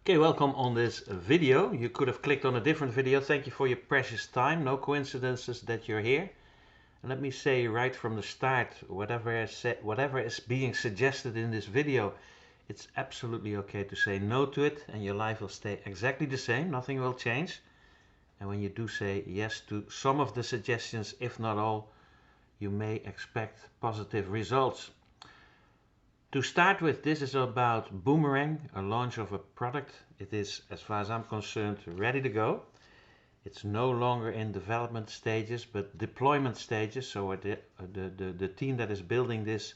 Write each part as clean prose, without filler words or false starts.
Okay, welcome on this video. You could have clicked on a different video. Thank you for your precious time. No coincidences that you're here. And let me say right from the start, whatever is being suggested in this video, it's absolutely okay to say no to it, and your life will stay exactly the same. Nothing will change. And when you do say yes to some of the suggestions, if not all, you may expect positive results. To start with, this is about Boomerang, a launch of a product. It is, as far as I'm concerned, ready to go. It's no longer in development stages, but deployment stages. So the team that is building this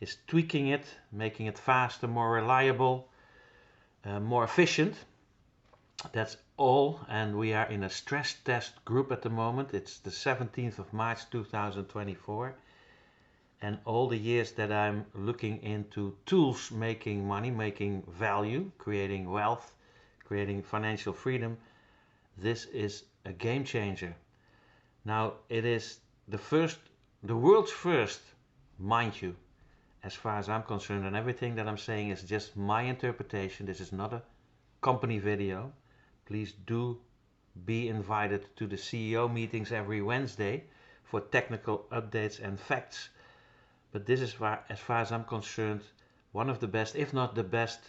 is tweaking it, making it faster, more reliable, more efficient. That's all, and we are in a stress test group at the moment. It's the 17th of March 2024. And all the years that I'm looking into tools making money, making value, creating wealth, creating financial freedom, this is a game changer. Now, it is the world's first, mind you, as far as I'm concerned, and everything that I'm saying is just my interpretation. This is not a company video. Please do be invited to the CEO meetings every Wednesday for technical updates and facts. But this is, as far as I'm concerned, one of the best, if not the best,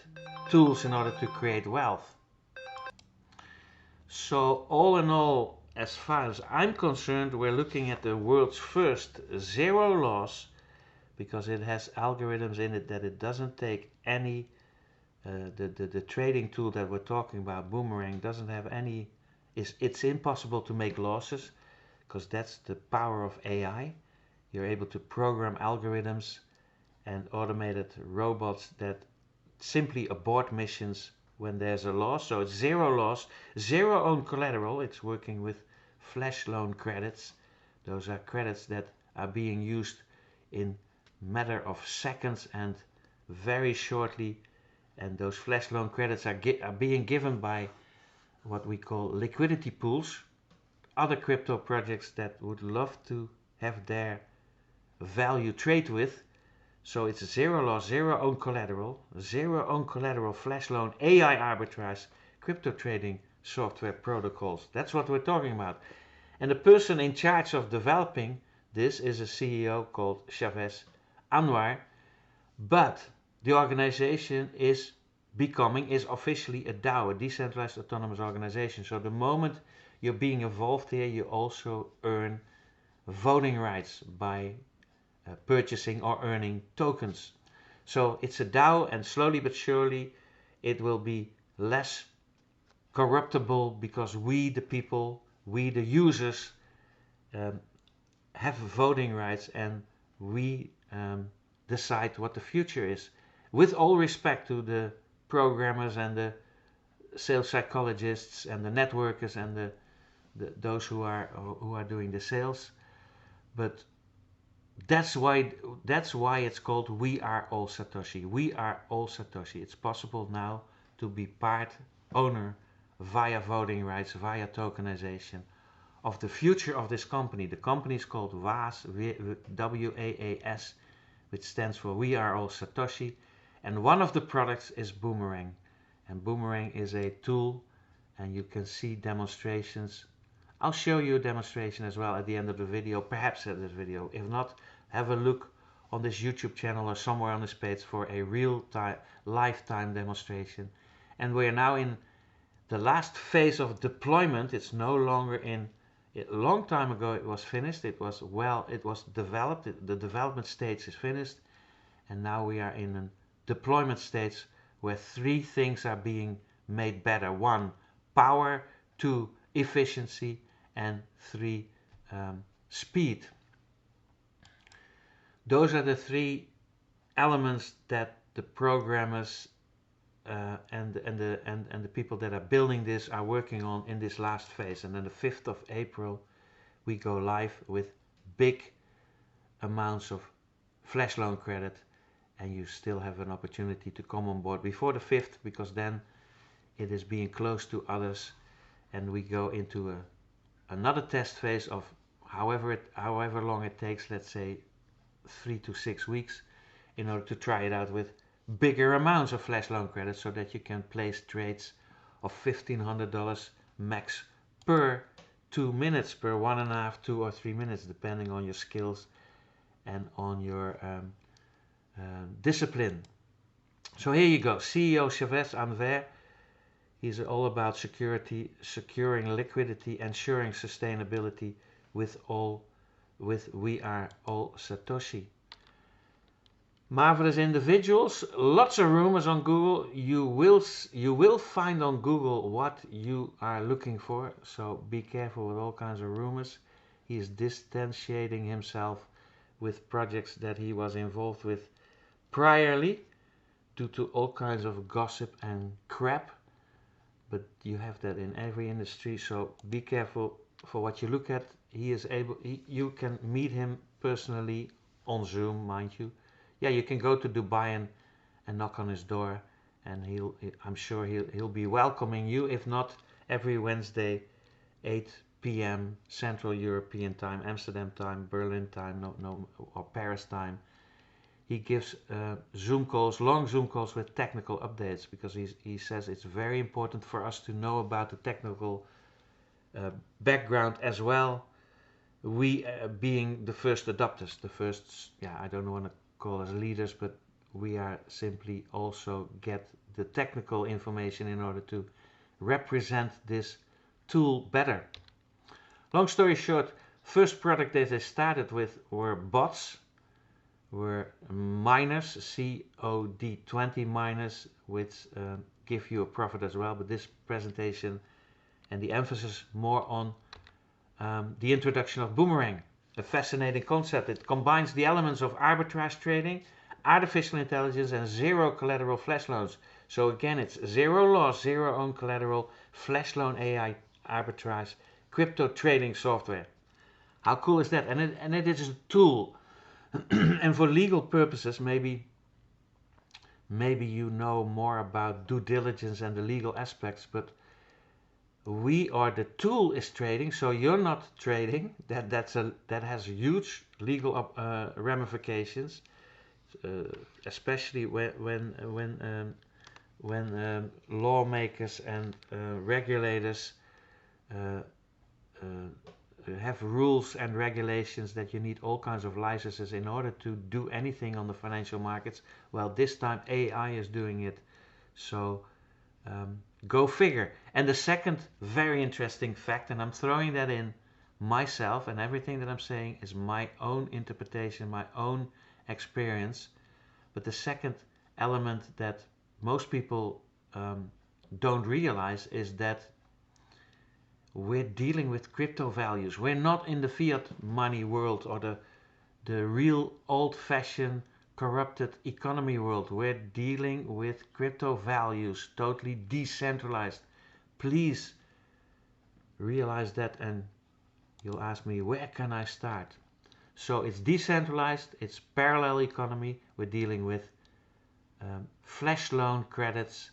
tools in order to create wealth. So all in all, as far as I'm concerned, we're looking at the world's first zero loss, because it has algorithms in it that it doesn't take any, the trading tool that we're talking about, Boomerang, doesn't have any, it's impossible to make losses, because that's the power of AI. You're able to program algorithms and automated robots that simply abort missions when there's a loss. So it's zero loss, zero own collateral. It's working with flash loan credits. Those are credits that are being used in matter of seconds and very shortly. And those flash loan credits are being given by what we call liquidity pools, other crypto projects that would love to have their value trade with. So it's zero loss, zero own collateral, flash loan, AI arbitrage, crypto trading software protocols. That's what we're talking about. And the person in charge of developing this is a CEO called Chavez Anwar, but the organization is officially a DAO, a decentralized autonomous organization. So the moment you're being involved here, you also earn voting rights by purchasing or earning tokens. So it's a DAO, and slowly but surely it will be less corruptible, because we the people, we the users, have voting rights, and we decide what the future is. With all respect to the programmers and the sales psychologists and the networkers and those who are doing the sales, but that's why it's called We Are All Satoshi. We are all Satoshi. It's possible now to be part owner via voting rights, via tokenization of the future of this company. The company is called WAAS, WAAS, which stands for We Are All Satoshi. And one of the products is Boomerang. And Boomerang is a tool, and you can see demonstrations. I'll show you a demonstration as well at the end of the video, perhaps at this video. If not, have a look on this YouTube channel or somewhere on this page for a real-time, lifetime demonstration. And we're now in the last phase of deployment. It's no longer in, a long time ago it was finished. It was developed. The development stage is finished. And now we are in a deployment stage where three things are being made better. One, power. Two, efficiency. And three, speed. Those are the three elements that the programmers and the people that are building this are working on in this last phase. And then the 5th of April we go live with big amounts of flash loan credit, and you still have an opportunity to come on board before the 5th, because then it is being closed to others, and we go into another test phase of however long it takes, let's say 3 to 6 weeks, in order to try it out with bigger amounts of flash loan credit so that you can place trades of $1,500 max per 2 minutes, per 1.5, 2 or 3 minutes, depending on your skills and on your discipline. So here you go, CEO Chavez Anver. He's all about security, securing liquidity, ensuring sustainability with We Are All Satoshi. Marvelous individuals, lots of rumors on Google. You will find on Google what you are looking for, so be careful with all kinds of rumors. He is distanciating himself with projects that he was involved with priorly due to all kinds of gossip and crap, but you have that in every industry, so be careful for what you look at. You can meet him personally on Zoom, mind you. Yeah, you can go to Dubai and knock on his door, and I'm sure he'll be welcoming you. If not, every Wednesday, 8 p.m. Central European time, Amsterdam time, Berlin time, or Paris time. He gives Zoom calls, long Zoom calls with technical updates, because he says it's very important for us to know about the technical background as well. We being the first adopters, the first, I don't want to call us leaders, but we are simply also get the technical information in order to represent this tool better. Long story short, first product that they started with were bots, were miners, COD20 miners, which give you a profit as well, but this presentation and the emphasis more on the introduction of Boomerang, a fascinating concept. It combines the elements of arbitrage trading, artificial intelligence, and zero collateral flash loans. So again, it's zero loss, zero own collateral, flash loan AI arbitrage, crypto trading software. How cool is that? And it is a tool. And for legal purposes, maybe you know more about due diligence and the legal aspects, but the tool is trading, so you're not trading. That has huge legal ramifications, especially when lawmakers and regulators have rules and regulations that you need all kinds of licenses in order to do anything on the financial markets. Well, this time AI is doing it, so go figure. And the second very interesting fact, and I'm throwing that in myself, and everything that I'm saying is my own interpretation, my own experience, but the second element that most people don't realize is that we're dealing with crypto values. We're not in the fiat money world or the real old-fashioned corrupted economy world. We're dealing with crypto values, totally decentralized. Please realize that, and you'll ask me, where can I start? So it's decentralized, it's parallel economy. We're dealing with flash loan credits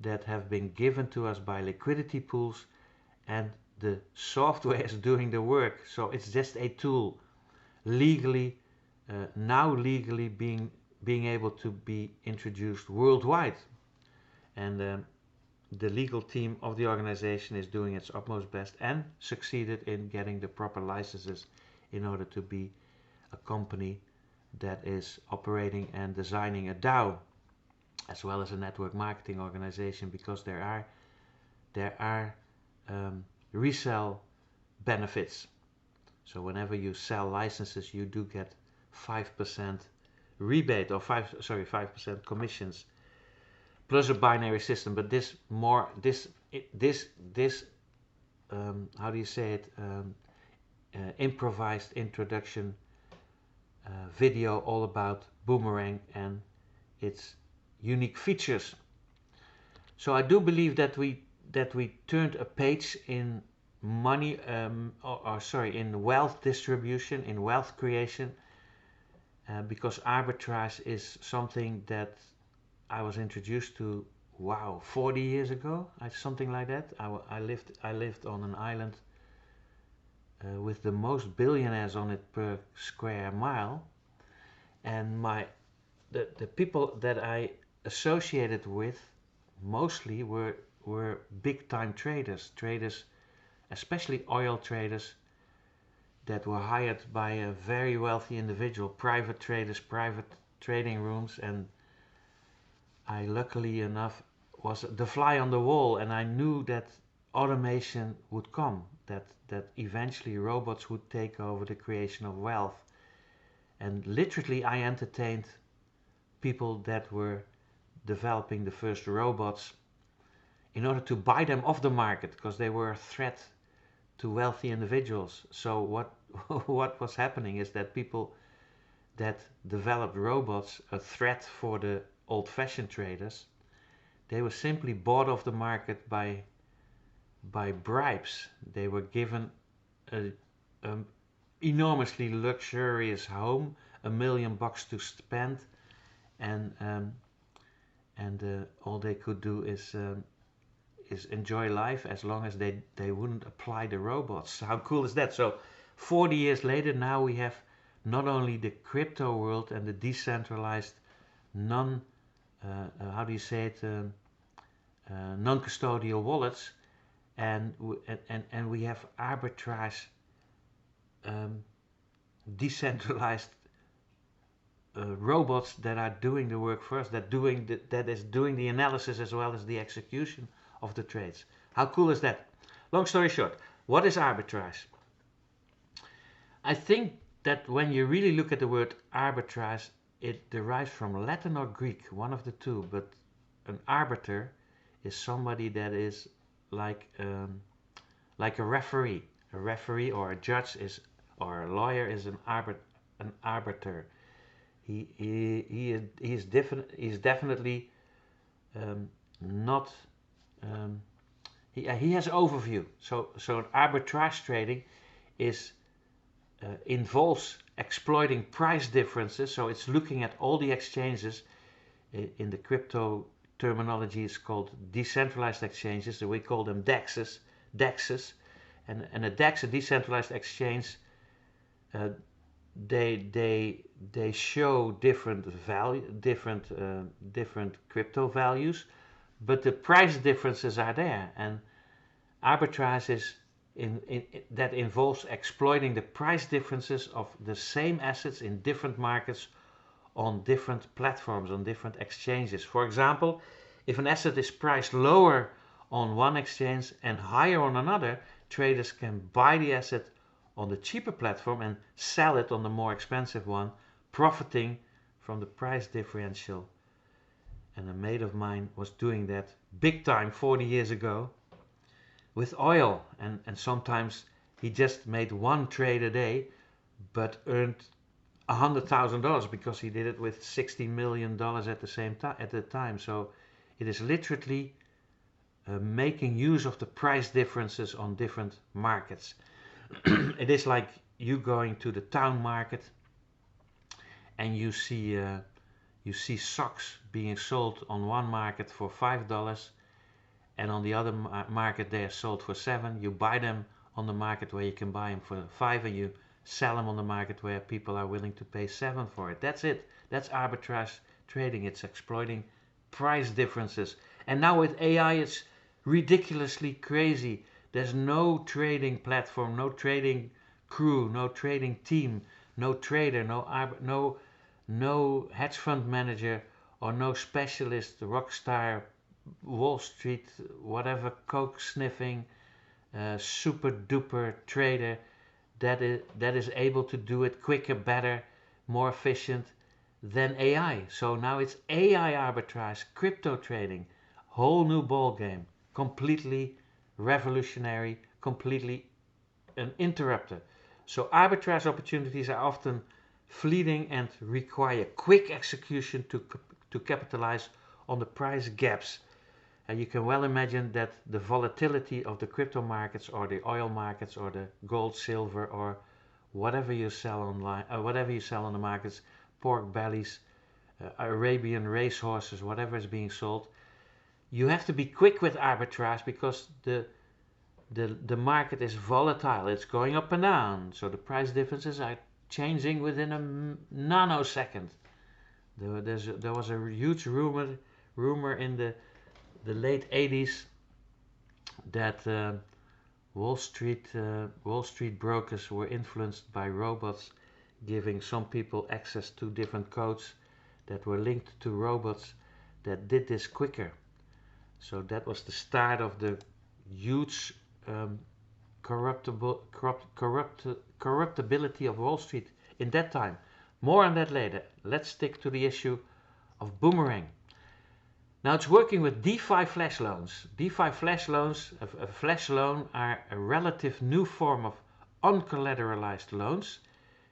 that have been given to us by liquidity pools, and the software is doing the work. So it's just a tool, legally being able to be introduced worldwide. And the legal team of the organization is doing its utmost best and succeeded in getting the proper licenses in order to be a company that is operating and designing a DAO, as well as a network marketing organization, because there are resell benefits. So whenever you sell licenses, you do get 5% rebate, or 5% commissions, plus a binary system. But how do you say it, improvised introduction video all about Boomerang and its unique features. So I do believe that we turned a page in money, in wealth distribution, in wealth creation, because arbitrage is something that I was introduced to, 40 years ago, something like that. I lived on an island with the most billionaires on it per square mile, and the people that I associated with mostly were big time traders, especially oil traders that were hired by a very wealthy individual, private traders, private trading rooms, and I luckily enough was the fly on the wall, and I knew that automation would come, that eventually robots would take over the creation of wealth. And literally I entertained people that were developing the first robots in order to buy them off the market because they were a threat to wealthy individuals. So what was happening is that people that developed robots, a threat for the old-fashioned traders, they were simply bought off the market by bribes. They were given a enormously luxurious home, $1 million to spend, and all they could do is enjoy life as long as they wouldn't apply the robots. How cool is that? So 40 years later, now we have not only the crypto world and the decentralized non-custodial wallets, and we have arbitrage decentralized robots that are doing the work for us, that is doing the analysis as well as the execution of the trades. How cool is that? Long story short, what is arbitrage? I think that when you really look at the word arbitrage, it derives from Latin or Greek, one of the two, but an arbiter is somebody that is like a referee. A referee or a judge or a lawyer is an arbiter. He is definitely not. He has overview. So an arbitrage trading involves exploiting price differences. So it's looking at all the exchanges. In the crypto terminology, it's called decentralized exchanges. So we call them DEXs. And a DEX, a decentralized exchange, they show different crypto values, but the price differences are there. And arbitrage is that involves exploiting the price differences of the same assets in different markets on different platforms, on different exchanges. For example, if an asset is priced lower on one exchange and higher on another, traders can buy the asset on the cheaper platform and sell it on the more expensive one, profiting from the price differential. And a mate of mine was doing that big time 40 years ago with oil, and sometimes he just made one trade a day but earned $100,000 because he did it with $60 million at the time. So it is literally making use of the price differences on different markets. It is like you going to the town market and you see socks being sold on one market for $5 and on the other market they are sold for $7. You buy them on the market where you can buy them for $5 and you sell them on the market where people are willing to pay $7 for it. That's it. That's arbitrage trading. It's exploiting price differences. And now with AI, it's ridiculously crazy. There's no trading platform, no trading crew, no trading team, no trader, no hedge fund manager, or no specialist, rock star, Wall Street, whatever, coke sniffing, super duper trader that is able to do it quicker, better, more efficient than AI. So now it's AI arbitrage, crypto trading, whole new ball game, completely revolutionary, completely an interrupter. So arbitrage opportunities are often fleeting and require quick execution to capitalize on the price gaps. And you can well imagine that the volatility of the crypto markets or the oil markets or the gold, silver, or whatever you sell online, whatever you sell on the markets, pork bellies, Arabian racehorses, whatever is being sold, you have to be quick with arbitrage because the market is volatile. It's going up and down. So the price differences are changing within a nanosecond. There was a huge rumor rumor in the late 80s that Wall Street brokers were influenced by robots, giving some people access to different codes that were linked to robots that did this quicker. So that was the start of the huge corruptibility of Wall Street in that time. More on that later. Let's stick to the issue of Boomerang. Now it's working with DeFi flash loans. DeFi flash loans, a flash loan, are a relative new form of uncollateralized loans.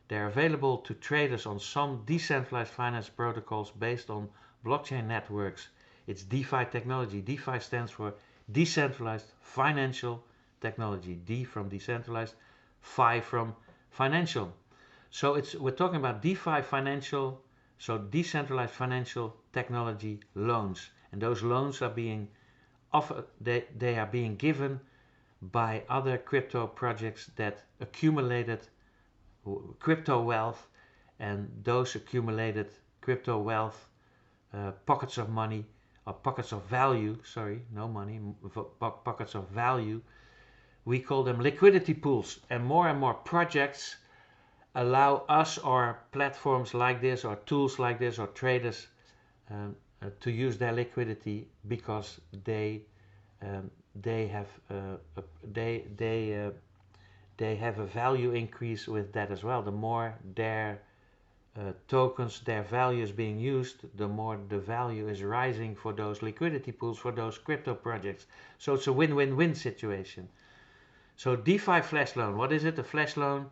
They're available to traders on some decentralized finance protocols based on blockchain networks. It's DeFi technology. DeFi stands for decentralized financial technology. D from decentralized, Fi from financial. So we're talking about DeFi financial, so decentralized financial technology loans. And those loans are being offered, they are being given by other crypto projects that accumulated crypto wealth, and those accumulated crypto wealth, pockets of money, or pockets of value, sorry, no money, pockets of value, we call them liquidity pools. And more projects allow us or platforms like this or tools like this or traders to use their liquidity because they have a value increase with that as well. The more their tokens, their value is being used, the more the value is rising for those liquidity pools, for those crypto projects. So it's a win-win-win situation. So DeFi flash loan, what is it? A flash loan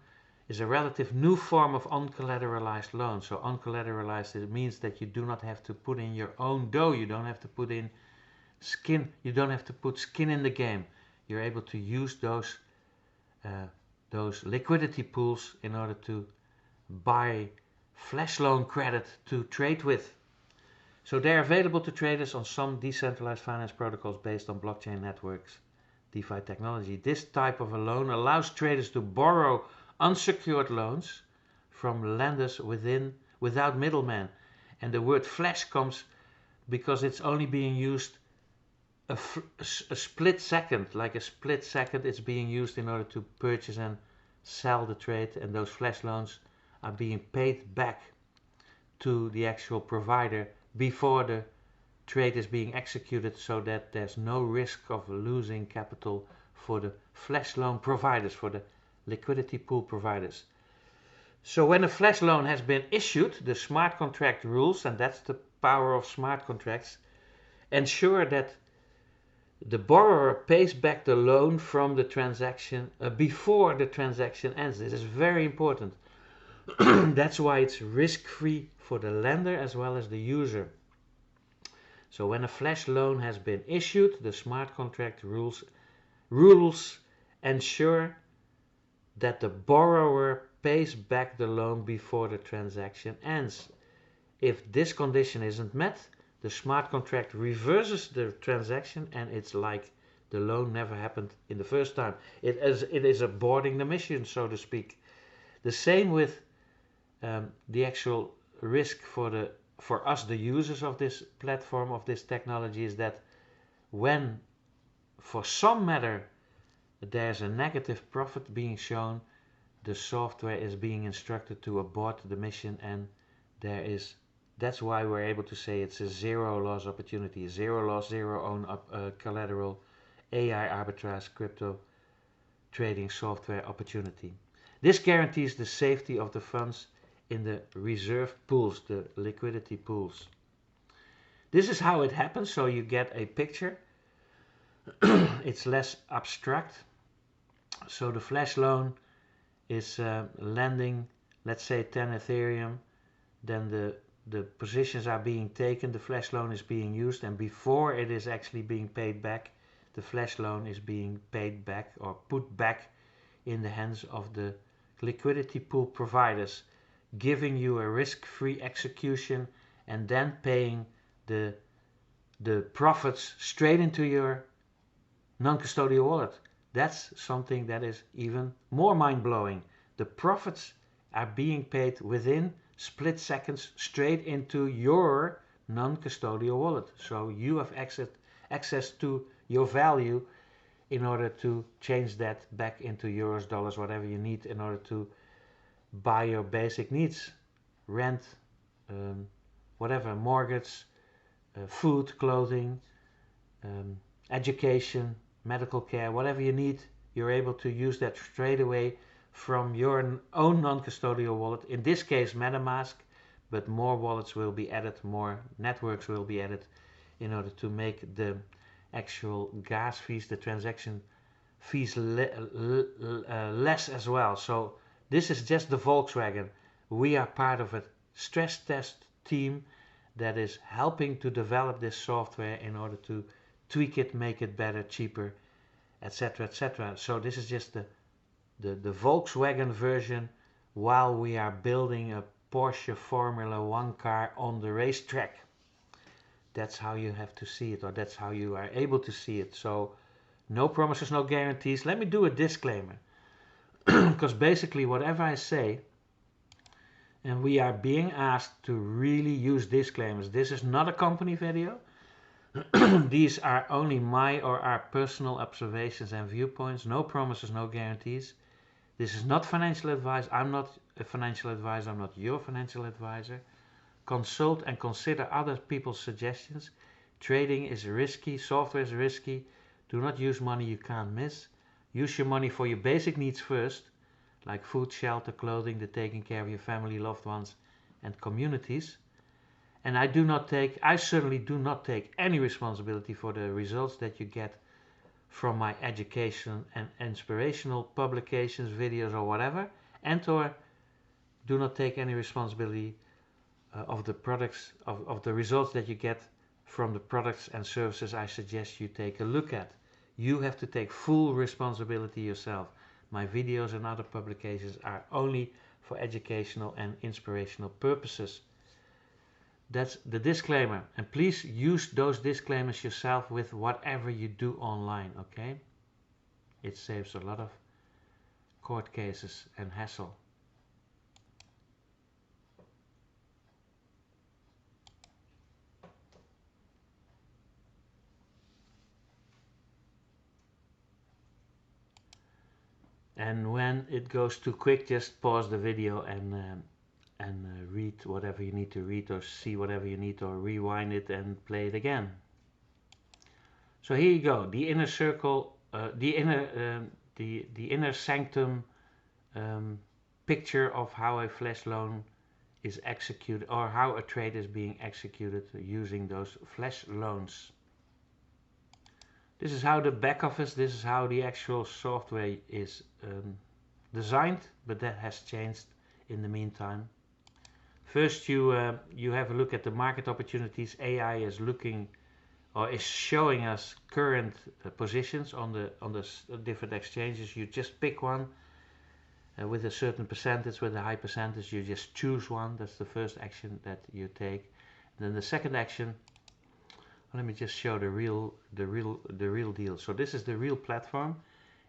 is a relative new form of uncollateralized loan. So uncollateralized, it means that you do not have to put in your own dough. You don't have to put in skin. You don't have to put skin in the game. You're able to use those liquidity pools in order to buy flash loan credit to trade with. So they're available to traders on some decentralized finance protocols based on blockchain networks, DeFi technology. This type of a loan allows traders to borrow unsecured loans from lenders without middlemen. And the word flash comes because it's only being used a split second, like a split second it's being used in order to purchase and sell the trade, and those flash loans are being paid back to the actual provider before the trade is being executed, so that there's no risk of losing capital for the flash loan providers, for the liquidity pool providers. So when a flash loan has been issued, the smart contract rules, and that's the power of smart contracts, ensure that the borrower pays back the loan from the transaction before the transaction ends. This is very important. That's why it's risk-free for the lender as well as the user. So when a flash loan has been issued, the smart contract rules ensure that the borrower pays back the loan before the transaction ends. If this condition isn't met, the smart contract reverses the transaction, and it's like the loan never happened in the first time. It is aborting the mission, so to speak. The same with the actual risk for us, the users of this platform, of this technology, is that when for some matter there's a negative profit being shown, the software is being instructed to abort the mission, and that's why we're able to say it's a zero loss opportunity, zero loss, zero own collateral, AI arbitrage crypto trading software opportunity. This guarantees the safety of the funds in the reserve pools, the liquidity pools. This is how it happens, so you get a picture. It's less abstract. So the flash loan is lending, let's say 10 Ethereum, then the positions are being taken, the flash loan is being used, and before it is actually being paid back, the flash loan is being paid back or put back in the hands of the liquidity pool providers, giving you a risk-free execution and then paying the profits straight into your non-custodial wallet. That's something that is even more mind-blowing. The profits are being paid within split seconds straight into your non-custodial wallet. So you have access to your value in order to change that back into euros, dollars, whatever you need in order to buy your basic needs. Rent, whatever, mortgage, food, clothing, education, medical care, whatever you need, you're able to use that straight away from your own non-custodial wallet. In this case, MetaMask, but more wallets will be added, more networks will be added in order to make the actual gas fees, the transaction fees less as well. So this is just the Volkswagen. We are part of a stress test team that is helping to develop this software in order to tweak it, make it better, cheaper, etc., etc. So this is just the Volkswagen version while we are building a Porsche Formula 1 car on the racetrack. That's how you have to see it, or that's how you are able to see it. So no promises, no guarantees. Let me do a disclaimer, because basically whatever I say, and we are being asked to really use disclaimers. This is not a company video. These are only my or our personal observations and viewpoints. No promises, no guarantees. This is not financial advice. I'm not a financial advisor. I'm not your financial advisor. Consult and consider other people's suggestions. Trading is risky. Software is risky. Do not use money you can't miss. Use your money for your basic needs first, like food, shelter, clothing, the taking care of your family, loved ones, and communities. And I certainly do not take any responsibility for the results that you get from my education and inspirational publications, videos, or whatever, and or do not take any responsibility of the products, of the results that you get from the products and services I suggest you take a look at. You have to take full responsibility yourself. My videos and other publications are only for educational and inspirational purposes. That's the disclaimer, and please use those disclaimers yourself with whatever you do online, okay? It saves a lot of court cases and hassle. And when it goes too quick, just pause the video and read whatever you need to read, or see whatever you need, or rewind it and play it again. So here you go, the inner circle, the inner sanctum picture of how a flash loan is executed, or how a trade is being executed using those flash loans. This is how the back office, this is how the actual software is designed, but that has changed in the meantime. First, you have a look at the market opportunities. AI is looking, or is showing us current positions on the different exchanges. You just pick one with a certain percentage, with a high percentage. You just choose one. That's the first action that you take. And then the second action. Let me just show the real deal. So this is the real platform.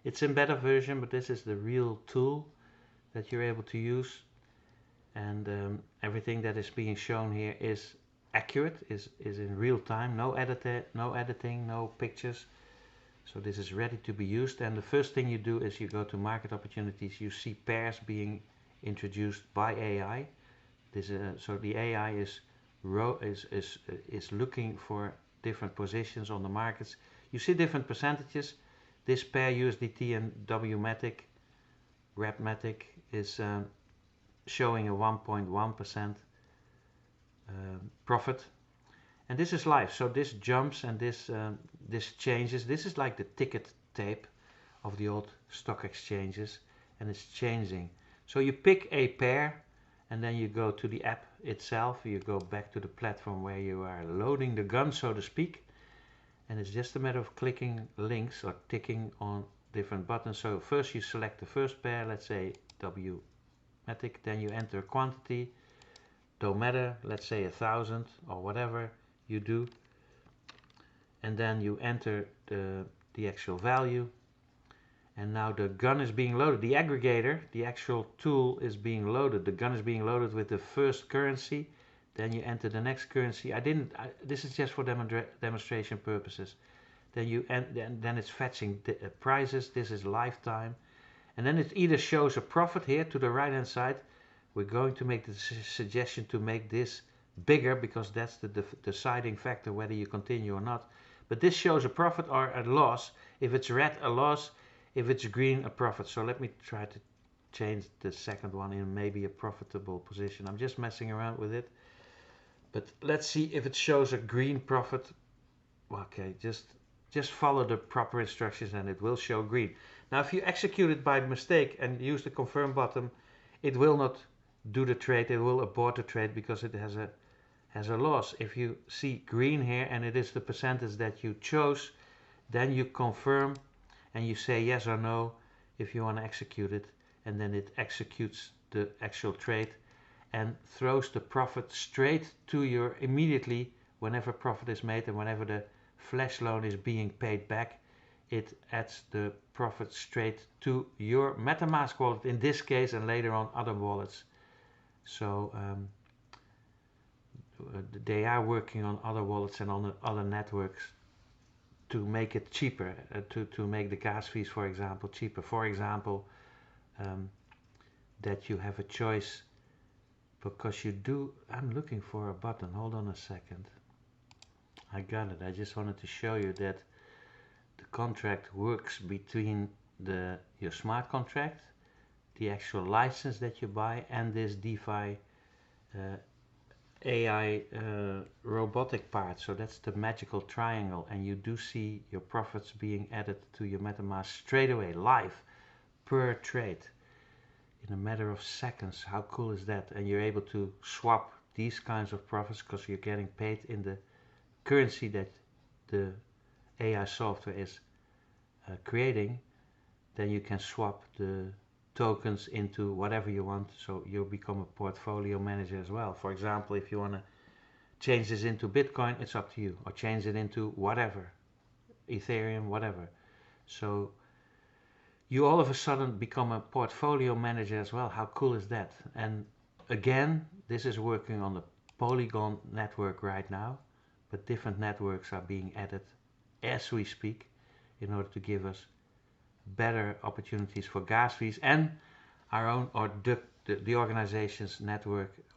It's in beta version, but this is the real tool that you're able to use. And everything that is being shown here is accurate, is in real time. No editing, no pictures. So this is ready to be used. And the first thing you do is you go to market opportunities. You see pairs being introduced by AI. So the AI is looking for different positions on the markets. You see different percentages. This pair USDT and WMATIC, REPMATIC, is showing a 1.1% profit, and this is live. So this jumps and this changes. This is like the ticket tape of the old stock exchanges, and it's changing. So you pick a pair, and then you go to the app itself. You go back to the platform where you are loading the gun, so to speak, and it's just a matter of clicking links or ticking on different buttons. So first you select the first pair, let's say WMATIC, then you enter a quantity, don't matter, let's say 1,000 or whatever you do, and then you enter the actual value. And now the gun is being loaded. The aggregator, the actual tool, is being loaded. The gun is being loaded with the first currency. then you enter the next currency. This is just for demonstration purposes. Then it's fetching prices. This is lifetime, and then it either shows a profit here to the right hand side. We're going to make the suggestion to make this bigger because that's the deciding factor whether you continue or not. But this shows a profit or a loss. If it's red, a loss. If it's green, a profit. So let me try to change the second one in maybe a profitable position. I'm just messing around with it. But let's see if it shows a green profit. Okay, just follow the proper instructions and it will show green. Now if you execute it by mistake and use the confirm button, it will not do the trade. It will abort the trade because it has a loss. If you see green here and it is the percentage that you chose, then you confirm and you say yes or no if you want to execute it, and then it executes the actual trade and throws the profit straight to your immediately. Whenever profit is made and whenever the flash loan is being paid back, it adds the profit straight to your MetaMask wallet in this case, and later on other wallets. So they are working on other wallets and on other networks to make it cheaper, to make the gas fees, for example, cheaper. For example, that you have a choice because you do. I'm looking for a button. Hold on a second. I got it. I just wanted to show you that the contract works between your smart contract, the actual license that you buy, and this DeFi AI robotic part. So that's the magical triangle, and you do see your profits being added to your MetaMask straight away, live, per trade, in a matter of seconds. How cool is that? And you're able to swap these kinds of profits because you're getting paid in the currency that the AI software is creating. Then you can swap the tokens into whatever you want, so you'll become a portfolio manager as well. For example, if you want to change this into Bitcoin, it's up to you, or change it into whatever, Ethereum, whatever. So you all of a sudden become a portfolio manager as well. How cool is that? And again, this is working on the Polygon network right now, but different networks are being added as we speak in order to give us better opportunities for gas fees, and our own, or the organization's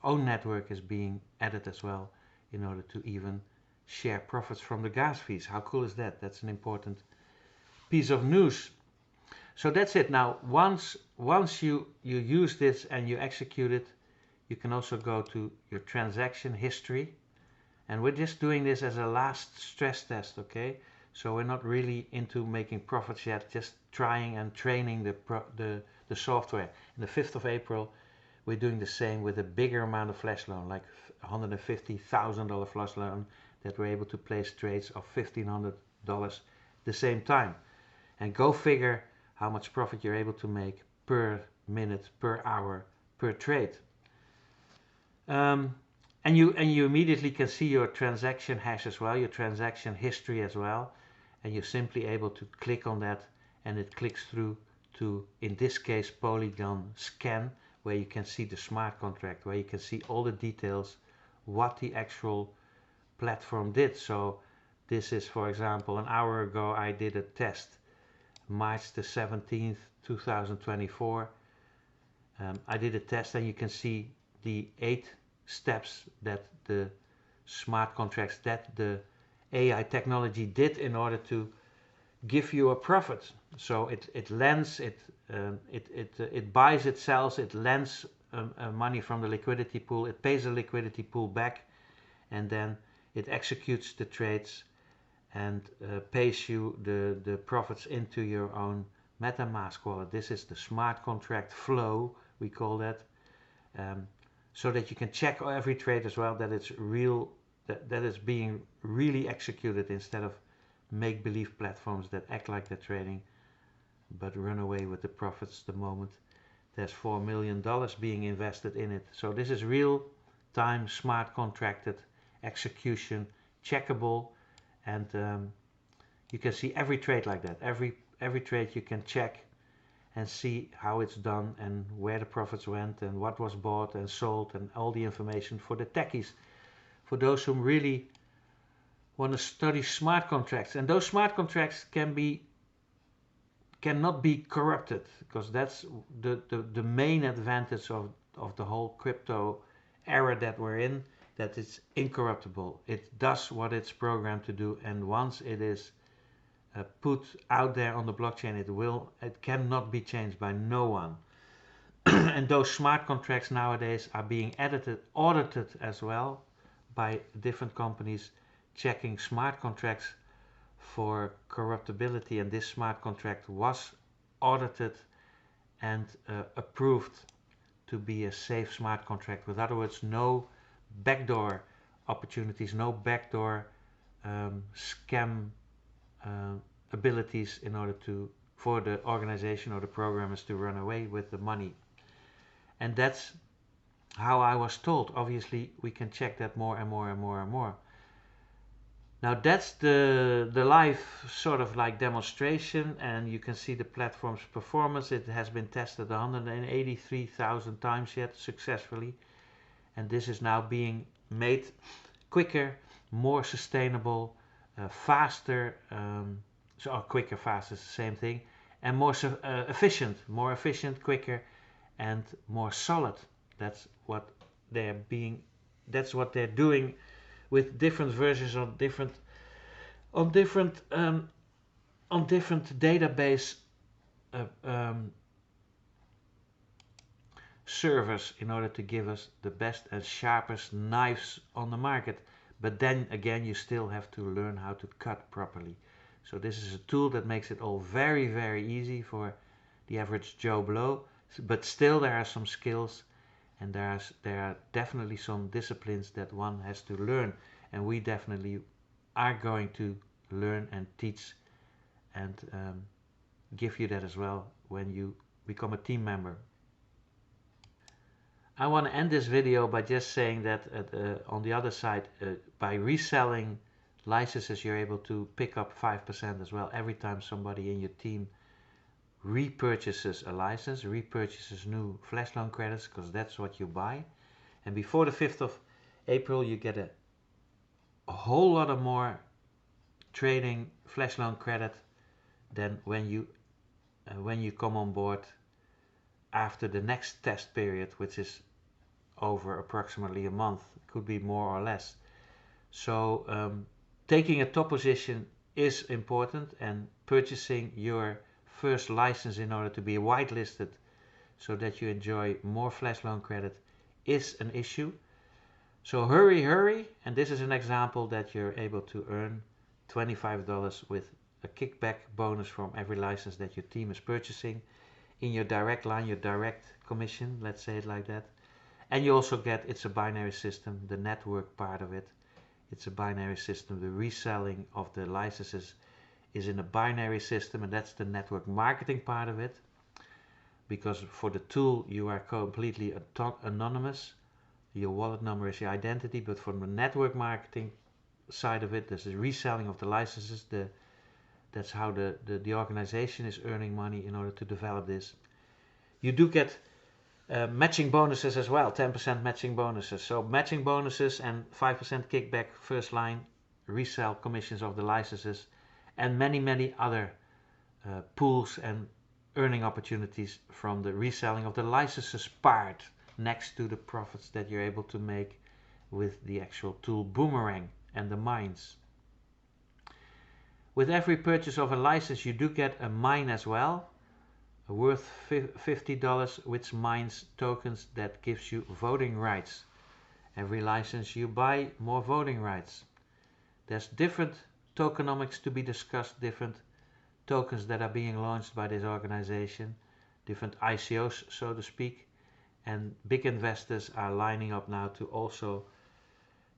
own network is being added as well in order to even share profits from the gas fees. How cool is that? That's an important piece of news. So that's it. Now once you use this and you execute it, you can also go to your transaction history, and we're just doing this as a last stress test, okay? So we're not really into making profits yet, just trying and training the software. And the 5th of April, we're doing the same with a bigger amount of flash loan, like $150,000 flash loan, that we're able to place trades of $1,500 the same time. And go figure how much profit you're able to make per minute, per hour, per trade. And you immediately can see your transaction hash as well, your transaction history as well. And you're simply able to click on that, and it clicks through to, in this case, Polygon scan, where you can see the smart contract, where you can see all the details, what the actual platform did. So this is, for example, an hour ago I did a test, March the 17th, 2024. I did a test, and you can see the 8 steps that the smart contracts, that the AI technology did in order to give you a profit. So it lends, it buys, it sells, it lends money from the liquidity pool, it pays the liquidity pool back, and then it executes the trades and pays you the profits into your own MetaMask wallet. This is the smart contract flow, we call that, so that you can check every trade as well, that it's real, that is being really executed, instead of make-believe platforms that act like they're trading but run away with the profits the moment there's $4 million being invested in it. So this is real-time, smart contracted execution, checkable, and you can see every trade like that. Every trade you can check and see how it's done, and where the profits went, and what was bought and sold, and all the information for the techies. for those who really want to study smart contracts. And those smart contracts cannot be corrupted, because that's the main advantage of the whole crypto era that we're in, that it's incorruptible. It does what it's programmed to do, and once it is put out there on the blockchain, it cannot be changed by no one. And those smart contracts nowadays are being audited as well by different companies checking smart contracts for corruptibility, and this smart contract was audited and approved to be a safe smart contract. With other words, no backdoor opportunities, no backdoor scam abilities in order for the organization or the programmers to run away with the money. And that's how I was told. Obviously we can check that more and more and more and more. Now that's the live sort of like demonstration, and you can see the platform's performance. It has been tested 183,000 times yet successfully, and this is now being made quicker, more sustainable, faster, quicker, faster is the same thing, and more efficient, quicker, and more solid. That's what they're doing with different versions on different database servers in order to give us the best and sharpest knives on the market. But then again, you still have to learn how to cut properly. So this is a tool that makes it all very, very easy for the average Joe Blow, but still there are some skills, and there are definitely some disciplines that one has to learn, and we definitely are going to learn and teach and give you that as well when you become a team member. I want to end this video by just saying that on the other side, by reselling licenses, you're able to pick up 5% as well every time somebody in your team repurchases a license, repurchases new FLASHLOAN credits, because that's what you buy. And before the 5th of April you get a whole lot of more trading FLASHLOAN credit than when you come on board after the next test period, which is over approximately a month. It could be more or less. So taking a top position is important, and purchasing your first license in order to be whitelisted so that you enjoy more FLASHLOAN credit is an issue. So hurry, and this is an example that you're able to earn $25 with a kickback bonus from every license that your team is purchasing in your direct line, your direct commission, let's say it like that. And you also get, it's a binary system, the network part of it. It's a binary system. The reselling of the licenses is in a binary system, and that's the network marketing part of it. Because for the tool you are completely anonymous. Your wallet number is your identity, but from the network marketing side of it, there's the reselling of the licenses. That's how the organization is earning money in order to develop this. You do get matching bonuses as well, 10% matching bonuses. So matching bonuses and 5% kickback first line, resell commissions of the licenses, and many other pools and earning opportunities from the reselling of the licenses part, next to the profits that you're able to make with the actual tool Boomerang and the mines. With every purchase of a license you do get a mine as well, worth $50, which mines tokens that gives you voting rights. Every license you buy, more voting rights. There's different tokenomics to be discussed, different tokens that are being launched by this organization, different ICOs, so to speak, and big investors are lining up now to also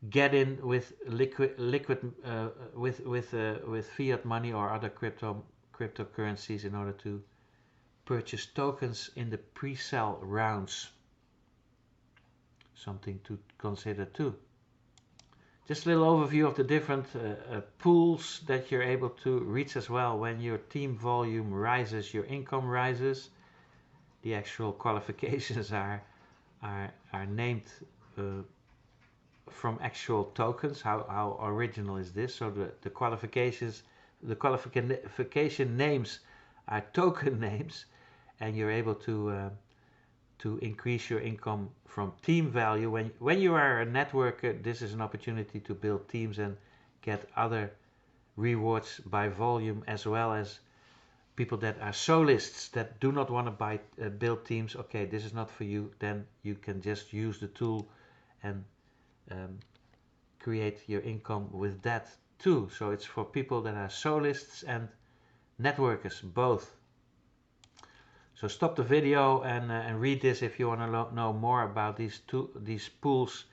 get in with with fiat money or other cryptocurrencies in order to purchase tokens in the pre-sale rounds. Something to consider too. Just a little overview of the different pools that you're able to reach as well. When your team volume rises, your income rises. The actual qualifications are named from actual tokens. How original is this? So the qualifications, the qualification names are token names, and you're able to increase your income from team value. When you are a networker, this is an opportunity to build teams and get other rewards by volume, as well as people that are solists that do not want to build teams. Okay, this is not for you. Then you can just use the tool and create your income with that too. So it's for people that are solists and networkers, both. So stop the video and read this if you want to know more about these pools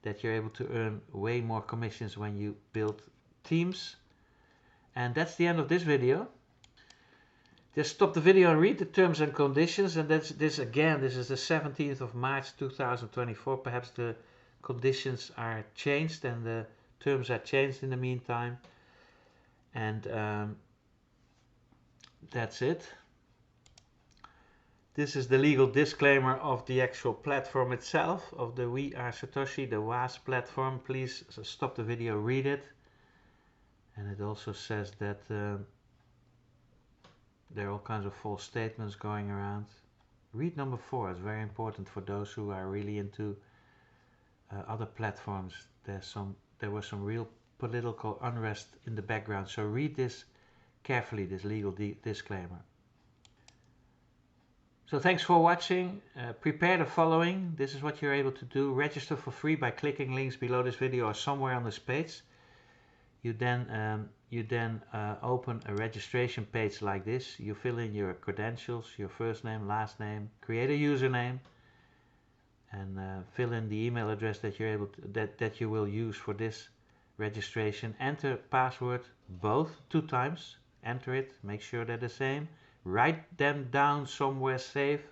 that you're able to earn way more commissions when you build teams. And that's the end of this video. Just stop the video and read the terms and conditions. And that's this again. This is the 17th of March 2024. Perhaps the conditions are changed and the terms are changed in the meantime. And that's it. This is the legal disclaimer of the actual platform itself, of the We Are Satoshi, the WAAS platform. Please stop the video, read it. And it also says that there are all kinds of false statements going around. Read number 4. It's very important for those who are really into other platforms. There was some real political unrest in the background. So read this carefully, this legal disclaimer. So thanks for watching. Prepare the following. This is what you're able to do. Register for free by clicking links below this video or somewhere on this page. You then open a registration page like this. You fill in your credentials, your first name, last name, create a username, and fill in the email address that you're able to, that you will use for this registration. Enter password both 2 times. Enter it. Make sure they're the same. Write them down somewhere safe.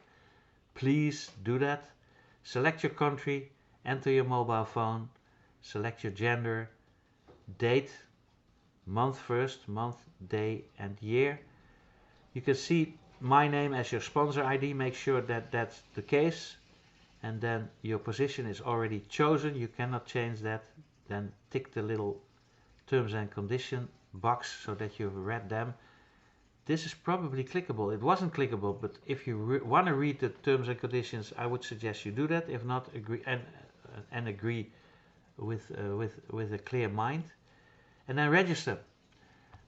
Please do that. Select your country. Enter your mobile phone. Select your gender. Date, month first, month, day and year. You can see my name as your sponsor ID. Make sure that that's the case. And then your position is already chosen. You cannot change that. Then tick the little terms and condition box so that you've read them. This is probably clickable. It wasn't clickable, but if you want to read the terms and conditions, I would suggest you do that. If not, agree and agree with a clear mind, and then register.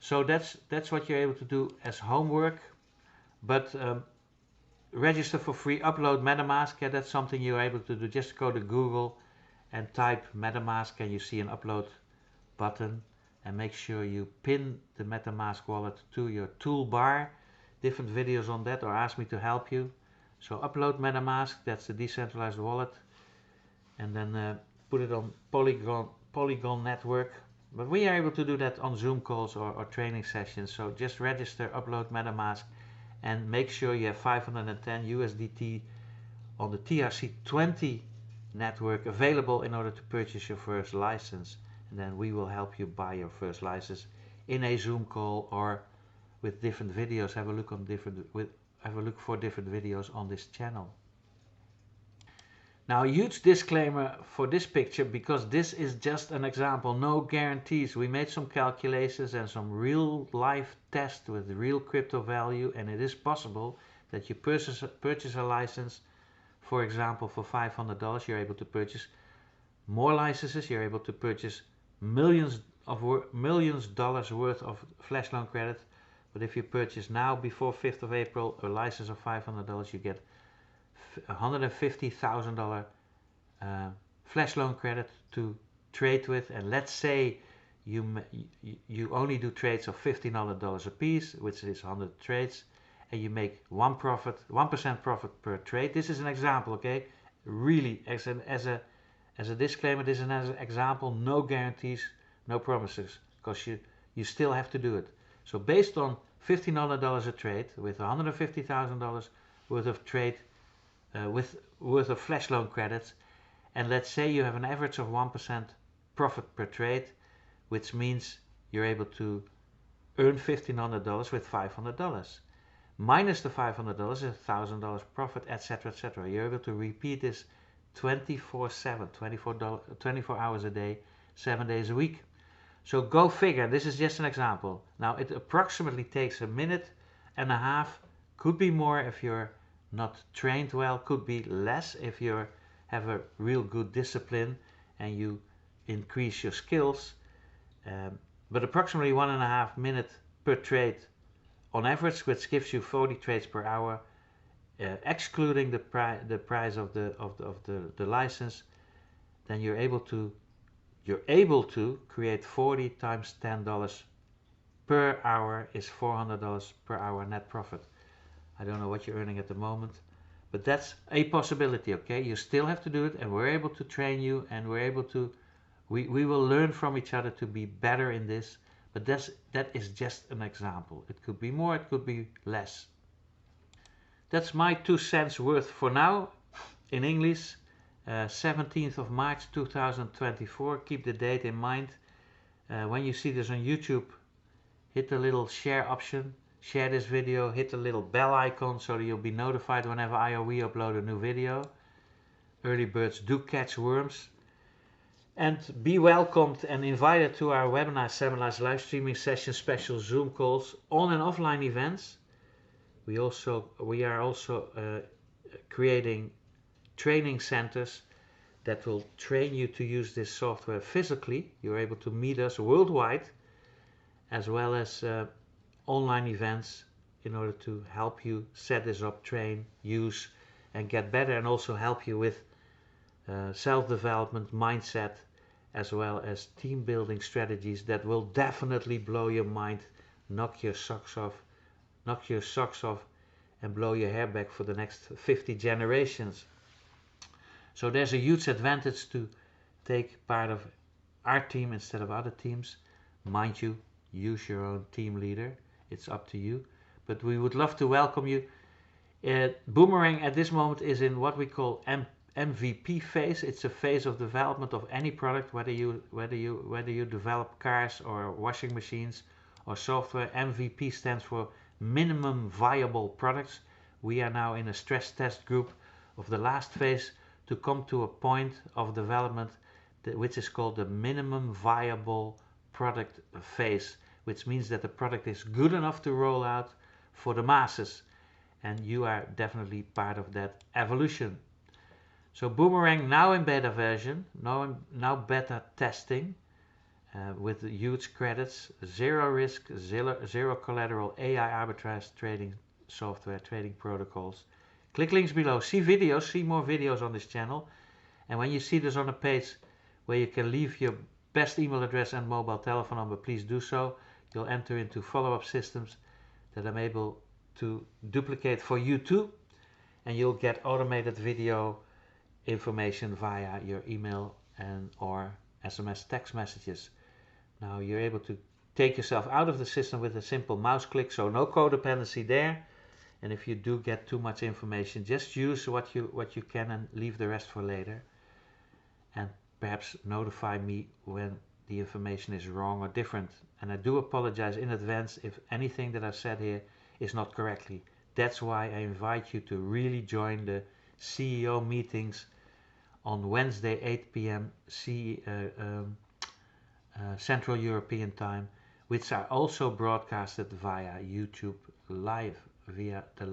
So that's what you're able to do as homework. But register for free. Upload MetaMask. Yeah, that's something you're able to do. Just go to Google and type MetaMask, and you see an upload button. And make sure you pin the MetaMask wallet to your toolbar. Different videos on that, or ask me to help you. So upload MetaMask, that's the decentralized wallet. And then put it on Polygon network. But we are able to do that on Zoom calls or training sessions. So just register, upload MetaMask, and make sure you have 510 USDT on the TRC20 network available in order to purchase your first license. And then we will help you buy your first license in a Zoom call or with different videos. Have a look for different videos on this channel. Now, a huge disclaimer for this picture, because this is just an example, no guarantees. We made some calculations and some real life tests with real crypto value, and it is possible that you purchase a license, for example, for $500. You're able to purchase more licenses. You're able to purchase millions dollars worth of flash loan credit. But if you purchase now before 5th of April a license of $500, you get $150,000 flash loan credit to trade with. And let's say you only do trades of $1,500 a piece, which is 100 trades, and you make 1% profit per trade. This is an example, okay? Really, as a disclaimer, this is an example, no guarantees, no promises, because you still have to do it. So based on $1,500 a trade with $150,000 worth of trade worth of flash loan credits, and let's say you have an average of 1% profit per trade, which means you're able to earn $1,500 with $500. Minus the $500 is $1,000 profit, etc., etc. You're able to repeat this 24/7, 24 hours a day, 7 days a week. So go figure, this is just an example. Now it approximately takes a minute and a half, could be more if you're not trained well, could be less if you have a real good discipline and you increase your skills. But approximately 1.5 minutes per trade on average, which gives you 40 trades per hour, excluding the price of the license. Then you're able to create 40 times $10 per hour is $400 per hour net profit. I don't know what you're earning at the moment, but that's a possibility. Okay, you still have to do it, and we're able to train you, and we're able to we will learn from each other to be better in this. But that is just an example. It could be more, it could be less. That's my 2 cents worth for now in English. 17th of March 2024. Keep the date in mind. When you see this on YouTube, hit the little share option, share this video, hit the little bell icon so that you'll be notified whenever I or we upload a new video. Early birds do catch worms. And be welcomed and invited to our webinars, seminars, live streaming sessions, special Zoom calls, on and offline events. We are also creating training centers that will train you to use this software physically. You're able to meet us worldwide, as well as online events in order to help you set this up, train, use, and get better, and also help you with self-development, mindset, as well as team building strategies that will definitely blow your mind, knock your socks off, and blow your hair back for the next 50 generations. So there's a huge advantage to take part of our team instead of other teams. Mind you, use your own team leader. It's up to you. But we would love to welcome you. Boomerang at this moment is in what we call MVP phase. It's a phase of development of any product, whether you develop cars or washing machines or software. MVP stands for minimum viable products. We are now in a stress test group of the last phase to come to a point of development which is called the minimum viable product phase, which means that the product is good enough to roll out for the masses, and you are definitely part of that evolution. So Boomerang now in beta version, now beta testing, with huge credits, zero risk, zero collateral, AI arbitrage trading software, trading protocols. Click links below, see videos, see more videos on this channel, and when you see this on a page where you can leave your best email address and mobile telephone number, please do so. You'll enter into follow-up systems that I'm able to duplicate for you too, and you'll get automated video information via your email and or SMS text messages. Now you're able to take yourself out of the system with a simple mouse click, so no codependency there. And if you do get too much information, just use what you can and leave the rest for later. And perhaps notify me when the information is wrong or different. And I do apologize in advance if anything that I've said here is not correctly. That's why I invite you to really join the CEO meetings on Wednesday 8 p.m. Central European Time, which are also broadcasted via YouTube live, via the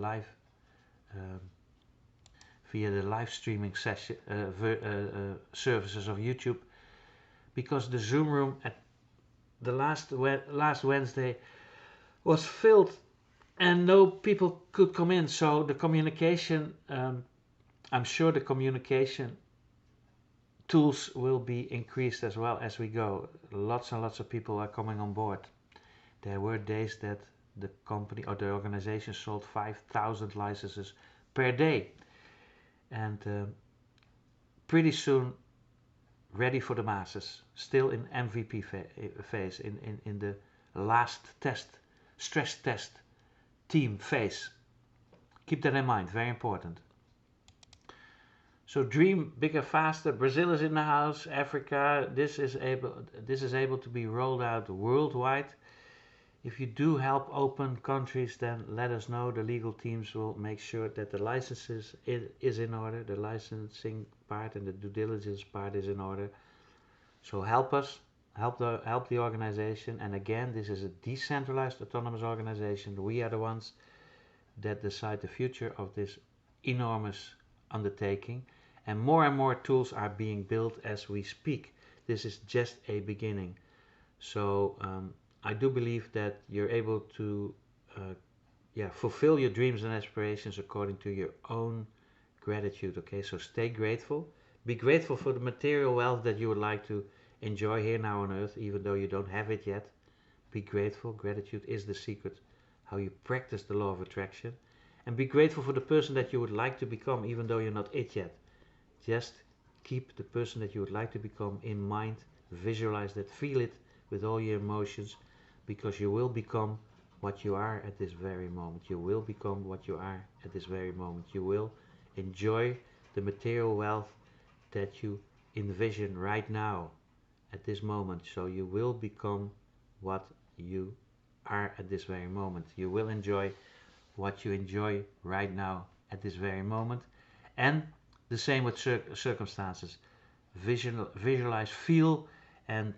live streaming session services of YouTube, because the Zoom room at the last Wednesday was filled and no people could come in. So the communication, I'm sure the communication tools will be increased as well as we go. Lots and lots of people are coming on board. There were days that the company or the organization sold 5,000 licenses per day, and pretty soon ready for the masses, still in MVP phase, in the last test, stress test team phase. Keep that in mind, very important. So dream bigger, faster. Brazil is in the house, Africa. This is able to be rolled out worldwide. If you do help open countries, then let us know. The legal teams will make sure that the licenses is in order, the licensing part and the due diligence part is in order. So help us, help the organization. And again, this is a decentralized autonomous organization. We are the ones that decide the future of this enormous undertaking. And more tools are being built as we speak. This is just a beginning. So I do believe that you're able to fulfill your dreams and aspirations according to your own gratitude. Okay, so stay grateful. Be grateful for the material wealth that you would like to enjoy here now on earth, even though you don't have it yet. Be grateful. Gratitude is the secret how you practice the law of attraction. And be grateful for the person that you would like to become, even though you're not it yet. Just keep the person that you would like to become in mind. Visualize that, feel it with all your emotions, because you will become what you are at this very moment. You will become what you are at this very moment. You will enjoy the material wealth that you envision right now at this moment. So you will become what you are at this very moment. You will enjoy what you enjoy right now at this very moment. And the same with circumstances. Visualize, feel, and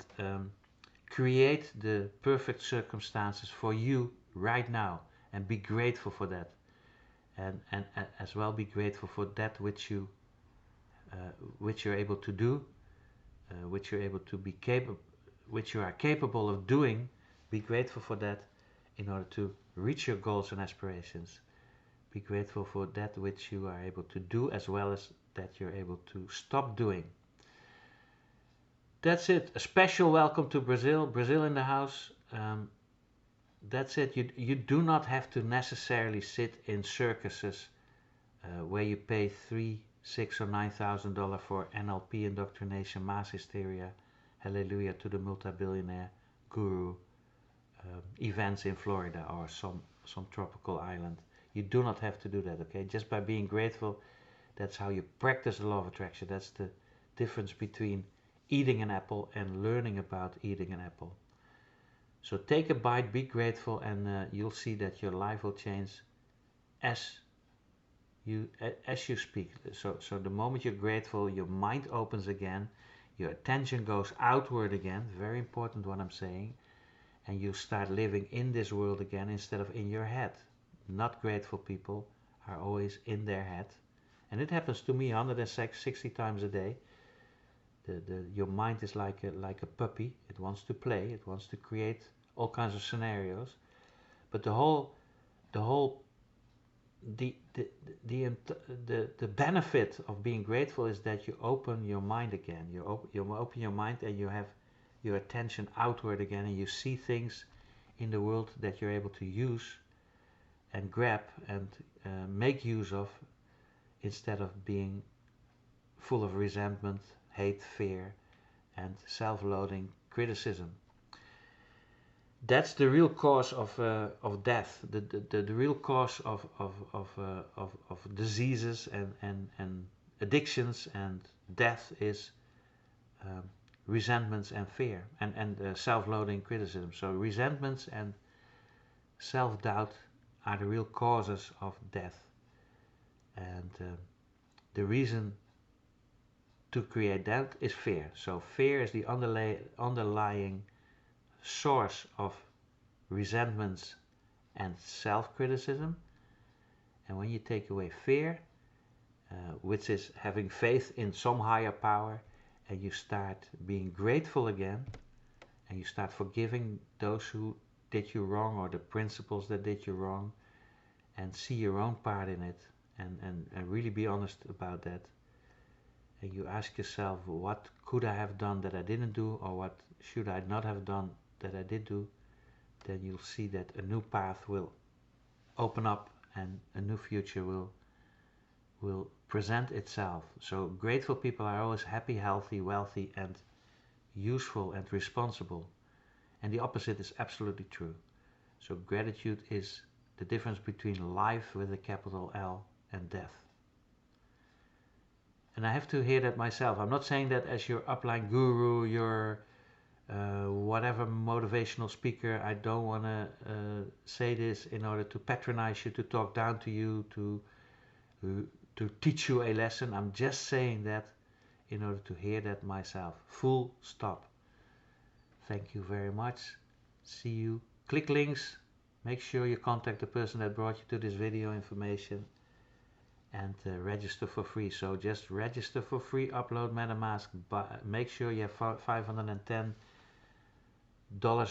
create the perfect circumstances for you right now, and be grateful for that, and as well be grateful for that which you're able to do, which you're able to be capable, which you are capable of doing. Be grateful for that in order to reach your goals and aspirations. Be grateful for that which you are able to do, as well as that you're able to stop doing. That's it. A special welcome to Brazil. Brazil in the house. That's it. You do not have to necessarily sit in circuses where you pay $3,000, $6,000 or $9,000 for NLP indoctrination, mass hysteria, hallelujah to the multi-billionaire guru, events in Florida or some tropical island. You do not have to do that, okay? Just by being grateful, that's how you practice the law of attraction. That's the difference between eating an apple and learning about eating an apple. So take a bite, be grateful, and you'll see that your life will change as you speak. So the moment you're grateful, your mind opens again, your attention goes outward again. Very important what I'm saying. And you start living in this world again instead of in your head. Not grateful people are always in their head. And it happens to me 160 times a day. Your mind is like a puppy. It wants to play. It wants to create all kinds of scenarios. But the benefit of being grateful is that you open your mind again. You open your mind and you have your attention outward again, and you see things in the world that you're able to use and grab and make use of, instead of being full of resentment, hate, fear, and self-loathing criticism. That's the real cause of death. The real cause of diseases and addictions and death is resentments and fear and self-loathing criticism. So resentments and self-doubt are the real causes of death. And the reason to create that is fear. So fear is the underlying source of resentments and self-criticism. And when you take away fear, which is having faith in some higher power, and you start being grateful again, and you start forgiving those who did you wrong, or the principles that did you wrong, and see your own part in it, and really be honest about that. And you ask yourself, what could I have done that I didn't do, or what should I not have done that I did do? Then you'll see that a new path will open up and a new future will present itself. So grateful people are always happy, healthy, wealthy, and useful and responsible. And the opposite is absolutely true. So gratitude is the difference between life with a capital L and death. And I have to hear that myself. I'm not saying that as your upline guru, your whatever motivational speaker. I don't want to say this in order to patronize you, to talk down to you, to teach you a lesson. I'm just saying that in order to hear that myself. Full stop. Thank you very much. See you. Click links. Make sure you contact the person that brought you to this video information, and register for free. So just register for free, upload MetaMask, but make sure you have $510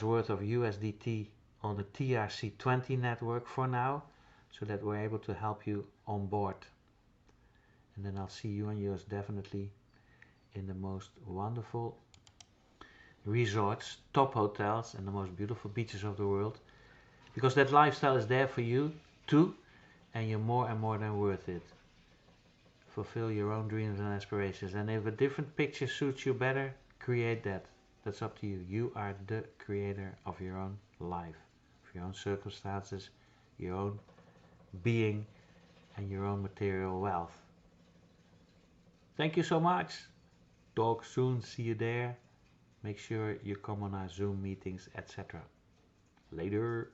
worth of USDT on the TRC20 network for now, so that we're able to help you on board. And then I'll see you and yours definitely in the most wonderful resorts, top hotels, and the most beautiful beaches of the world, because that lifestyle is there for you too, and you're more and more than worth it. Fulfill your own dreams and aspirations, and if a different picture suits you better, create that. That's up to you. You are the creator of your own life, of your own circumstances, your own being, and your own material wealth. Thank you so much. Talk soon. See you there. Make sure you come on our Zoom meetings, etc. Later.